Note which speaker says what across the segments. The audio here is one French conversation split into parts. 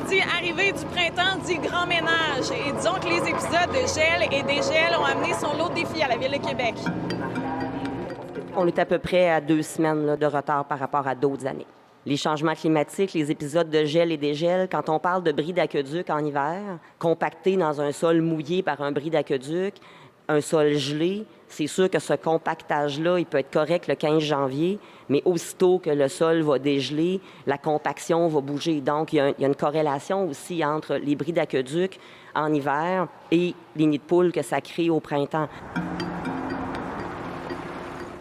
Speaker 1: dit arrivée du printemps, dit grand ménage. Et disons que les épisodes de gel et dégel ont amené son lot de défis à la Ville de Québec.
Speaker 2: On est à peu près à 2 semaines là, de retard par rapport à d'autres années. Les changements climatiques, les épisodes de gel et dégel, quand on parle de bris d'aqueduc en hiver, compacté dans un sol mouillé par un bris d'aqueduc, un sol gelé, c'est sûr que ce compactage-là, il peut être correct le 15 janvier, mais aussitôt que le sol va dégeler, la compaction va bouger. Donc, il y a une corrélation aussi entre les bris d'aqueduc en hiver et les nids de poules que ça crée au printemps.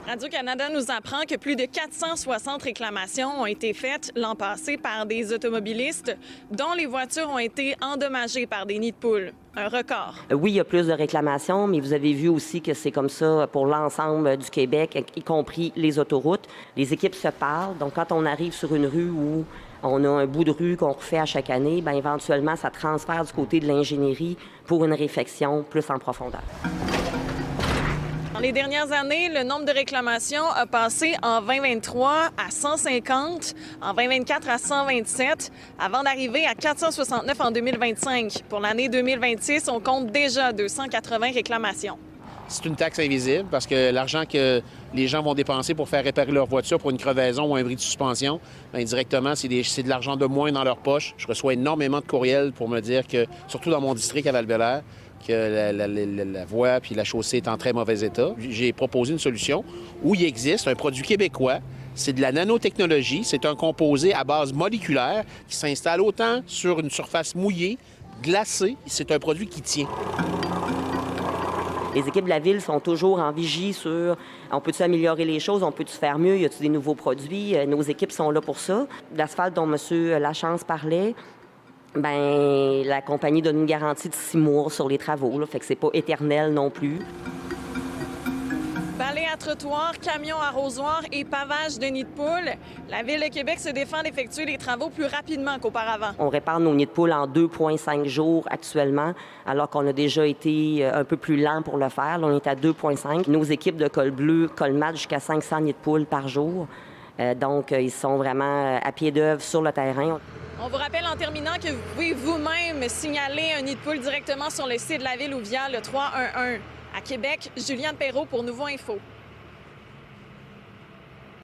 Speaker 1: Radio-Canada nous apprend que plus de 460 réclamations ont été faites l'an passé par des automobilistes dont les voitures ont été endommagées par des nids de poules. Un record.
Speaker 2: Oui, il y a plus de réclamations, mais vous avez vu aussi que c'est comme ça pour l'ensemble du Québec, y compris les autoroutes. Les équipes se parlent. Donc, quand on arrive sur une rue où on a un bout de rue qu'on refait à chaque année, bien, éventuellement, ça transfère du côté de l'ingénierie pour une réflexion plus en profondeur.
Speaker 1: Dans les dernières années, le nombre de réclamations a passé en 2023 à 150, en 2024 à 127, avant d'arriver à 469 en 2025. Pour l'année 2026, on compte déjà 280 réclamations.
Speaker 3: C'est une taxe invisible parce que l'argent que les gens vont dépenser pour faire réparer leur voiture pour une crevaison ou un bris de suspension, bien, directement, c'est de l'argent de moins dans leur poche. Je reçois énormément de courriels pour me dire que, surtout dans mon district à Val-Bélair, que la voie puis la chaussée est en très mauvais état. J'ai proposé une solution où il existe un produit québécois. C'est de la nanotechnologie. C'est un composé à base moléculaire qui s'installe autant sur une surface mouillée, glacée. C'est un produit qui tient.
Speaker 2: Les équipes de la Ville sont toujours en vigie sur on peut-tu améliorer les choses, on peut-tu faire mieux, y a-t-il des nouveaux produits? Nos équipes sont là pour ça. L'asphalte dont M. Lachance parlait, bien, la compagnie donne une garantie de 6 mois sur les travaux, là, fait que c'est pas éternel non plus.
Speaker 1: Balais à trottoir, camions arrosoirs et pavage de nids de poules, la Ville de Québec se défend d'effectuer les travaux plus rapidement qu'auparavant.
Speaker 2: On répare nos nids de poules en 2,5 jours actuellement, alors qu'on a déjà été un peu plus lent pour le faire. Là, on est à 2,5. Nos équipes de col bleu colmatent jusqu'à 500 nids de poules par jour. Donc, ils sont vraiment à pied d'œuvre sur le terrain.
Speaker 1: On vous rappelle en terminant que vous pouvez vous-même signaler un nid de poule directement sur le site de la Ville ou via le 311. À Québec, Juliane Perrault pour Nouveau Info.